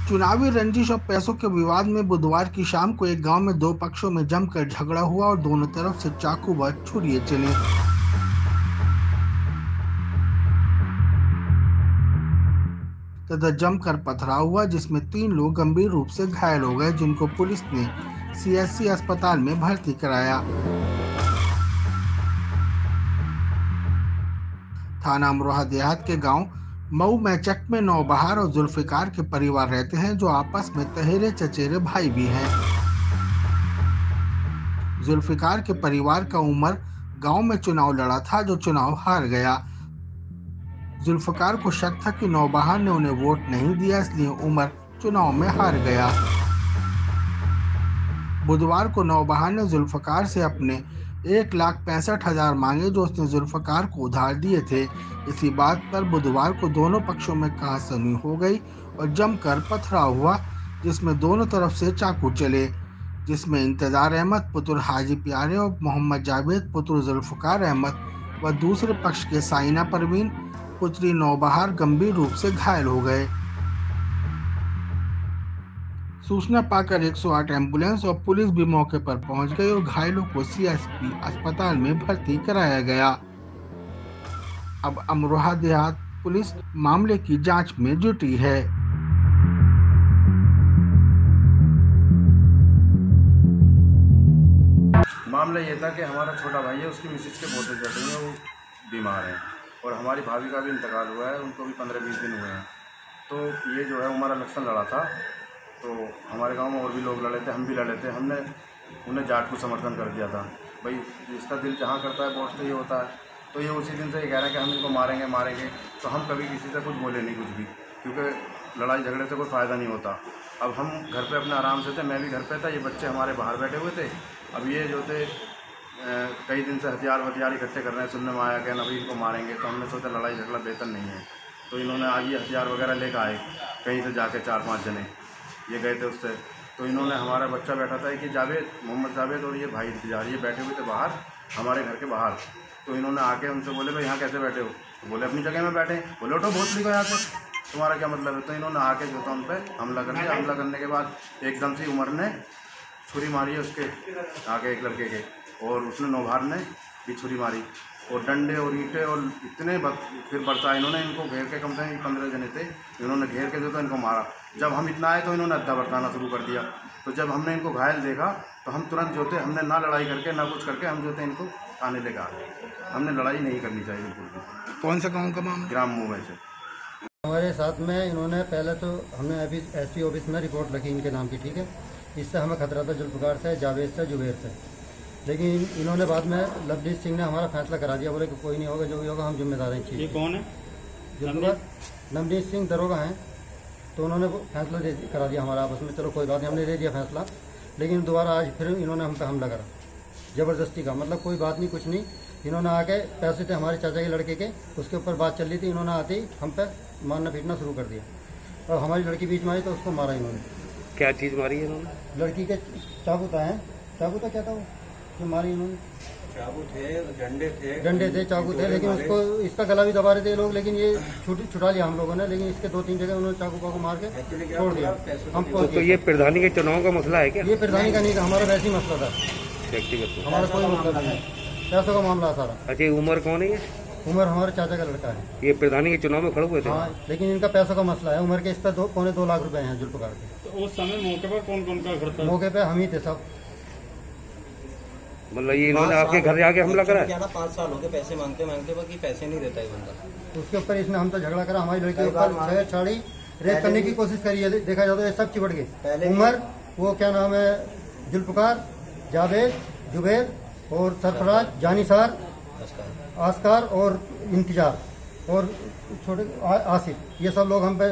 चुनावी रंजिश और पैसों के विवाद में बुधवार की शाम को एक गांव में दो पक्षों में जमकर झगड़ा हुआ और दोनों तरफ से चाकू व छुरियां चली तथा जमकर पथराव हुआ, जिसमें 3 लोग गंभीर रूप से घायल हो गए, जिनको पुलिस ने सीएससी अस्पताल में भर्ती कराया। थाना अमरोहा देहात के गांव मऊ मैचक में नौबहार और जुल्फिकार के परिवार रहते हैं, जो आपस में तहेरे चचेरे भाई भी हैं। जुल्फिकार के परिवार का उमर गांव में चुनाव लड़ा था, जो चुनाव हार गया। जुल्फिकार को शक था कि नौबहार ने उन्हें वोट नहीं दिया, इसलिए उमर चुनाव में हार गया। बुधवार को नौबहार ने जुल्फिकार से अपने 1,65,000 मांगे, जो उसने जुल्फिकार को उधार दिए थे। इसी बात पर बुधवार को दोनों पक्षों में कहासुनी हो गई और जमकर पथराव हुआ, जिसमें दोनों तरफ से चाकू चले, जिसमें इंतजार अहमद पुत्र हाजी प्यारे और मोहम्मद जावेद पुत्र जुल्फिकार अहमद व दूसरे पक्ष के साइना परवीन पुत्री नौबहार गंभीर रूप से घायल हो गए। सूचना पाकर 108 एम्बुलेंस और पुलिस भी मौके पर पहुंच गई और घायलों को सीएसपी अस्पताल में भर्ती कराया गया। अब अमरोहा देहात पुलिस मामले की जांच में जुटी है। मामला ये था कि हमारा छोटा भाई है, उसकी मिसेज के पोते चल रही हैं, वो बीमार हैं और हमारी भाभी का भी इंतकाल हुआ है, उनको भी 15-20 दिन हुए हैं। तो ये जो है हमारा इलेक्शन लड़ा था, तो हमारे गांव में और भी लोग लड़े थे, हम भी लड़े थे। हमने उन्हें जाट को समर्थन कर दिया था। भाई जिसका दिल जहाँ करता है वोट तो ये होता है। तो ये उसी दिन से ये कह रहे हैं कि हम इनको मारेंगे मारेंगे। तो हम कभी किसी से कुछ बोले नहीं, कुछ भी, क्योंकि लड़ाई झगड़े से कोई फ़ायदा नहीं होता। अब हम घर पे अपने आराम से थे, मैं भी घर पे था, ये बच्चे हमारे बाहर बैठे हुए थे। अब ये जो थे कई दिन से हथियार इकट्ठे कर रहे हैं, सुनने में आया कि अभी इनको मारेंगे। तो हमने सोचा लड़ाई झगड़ा बेहतर नहीं है, तो इन्होंने आज ये हथियार वगैरह लेकर आए कहीं से जाके 4-5 जने ये गए थे उससे। तो इन्होंने, हमारा बच्चा बैठा था कि जावेद, मोहम्मद जावेद और ये भाई इंतजार, ये बैठे हुए थे बाहर हमारे घर के बाहर। तो इन्होंने आके उनसे बोले भाई यहाँ कैसे बैठे हो? तो बोले अपनी जगह में बैठे। बोले उठो भोसड़ी को यहाँ से, तुम्हारा क्या मतलब है? तो इन्होंने आके जो था उन पर हमला कर दिया। हमला करने के बाद एकदम से उमर ने छुरी मारी है उसके आगे एक लड़के के, और उसने नौबहार ने भी छुरी मारी और डंडे और ईंटें और इतने फिर बरसा। इन्होंने इनको घेर के, कम से कम 15 जने थे, इन्होंने घेर के जो था इनको मारा। जब हम इतना आए तो इन्होंने अद्दा बरसाना शुरू कर दिया। तो जब हमने इनको घायल देखा तो हम तुरंत जो थे, हमने ना लड़ाई करके ना कुछ करके हम जो थे इनको थाने लेकर आ गए। हमने लड़ाई नहीं करनी चाहिए बिल्कुल भी। कौन सा गाँव का मामला? ग्राम मुँह से हमारे साथ में इन्होंने पहले तो हमने अभी एसपी ऑफिस में रिपोर्ट लिखी इनके नाम की, ठीक है। इससे हमें खतरा था जुल्फिकार से, जावेद से, जुबैर से। लेकिन इन्होंने बाद में लवजीत सिंह ने हमारा फैसला करा दिया, बोले कि कोई नहीं होगा, जो भी होगा हम जिम्मेदार हैं चीज़। ये कौन है? जुल्फिकार नवनीत सिंह दरोगा हैं। तो उन्होंने फैसला करा दिया हमारा आपस में, चलो कोई बात नहीं, हमने दे दिया फैसला। लेकिन दोबारा आज फिर इन्होंने हम पे हमला करा ज़बरदस्ती का, मतलब कोई बात नहीं, कुछ नहीं। इन्होंने आके पैसे थे हमारे चाचा के लड़के के, उसके ऊपर बात चल रही थी, इन्होंने आते ही हम पे मारना पीटना शुरू कर दिया और हमारी लड़की बीच में आई तो उसको मारा इन्होंने। क्या चीज़ मारी है इन्होंने? लड़की के चाकू था, चाकू था, क्या था वो जो मारी इन्होंने? चाकू थे, डंडे थे, चाकू थे, लेकिन उसको इसका गला भी दबा रहे थे लोग, लेकिन ये छुटा लिया हम लोगों ने। लेकिन इसके 2-3 जगह उन्होंने चाकू मार के छोड़ दिया। हम तो ये प्रधानी के चुनाव का मसला है क्या? ये प्रधानी का नहीं था, हमारा वैसे ही मसला था, व्यक्तिगत हमारा कोई मतलब नहीं, पैसों का मामला सारा। अच्छा, उम्र कौन है ये? उमर हमारे चाचा का लड़का है। ये प्रधानी के चुनाव में खड़े हुए थे? हाँ, लेकिन इनका पैसों का मसला है। उमर के इस पर 2.25 लाख रुपए हैं जुल्फिकार के। तो उस समय मौके पर कौन कौन का घर था? मौके पे हम ही थे सब। मतलब ये इन्होंने आपके घर जाके हमला करा? क्या ना 5 साल हो गए पैसे मांगते बाकी पैसे नहीं देता है बंदा। उसके ऊपर इसने हम तो झगड़ा करा, हमारी लड़की के ऊपर छड़ी रेप करने की कोशिश करी है। देखा जाए तो ये सब चिपट गए। उमर, वो क्या नाम है, जुल्फिकार, जावेद, जुबैर और सरफराज, जानिसार, आस्कार और इंतजार और छोटे आसिफ, ये सब लोग हम पे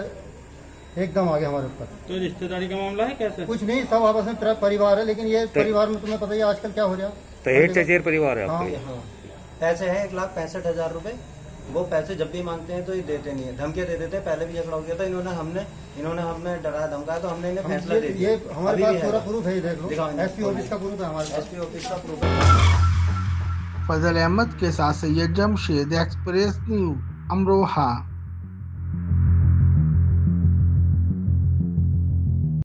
एकदम आ गए हमारे ऊपर। तो रिश्तेदारी का मामला है कैसे? कुछ नहीं, सब आपस में परिवार है, लेकिन ये परिवार में तुम्हें पता ही आजकल क्या हो जाए। तहेर चचेर परिवार है आपका? हाँ, पैसे हैं 1,65,000 रुपए। वो पैसे जब भी मांगते हैं तो ये देते नहीं है, धमकियां दे देते हैं। पहले भी झगड़ा हो गया था, इन्होंने हमें डराया धमकाया, तो हमने इन्हें फैसला दे दिया। ये हमारे पास पूरा प्रूफ है, देख लो, एसपी ऑफिस का प्रूफ है हमारे पास। एसपी ऑफिस का प्रूफ है। फजल अहमद के साथ सैयद जमशेद, एक्सप्रेस न्यूज, अमरोहा।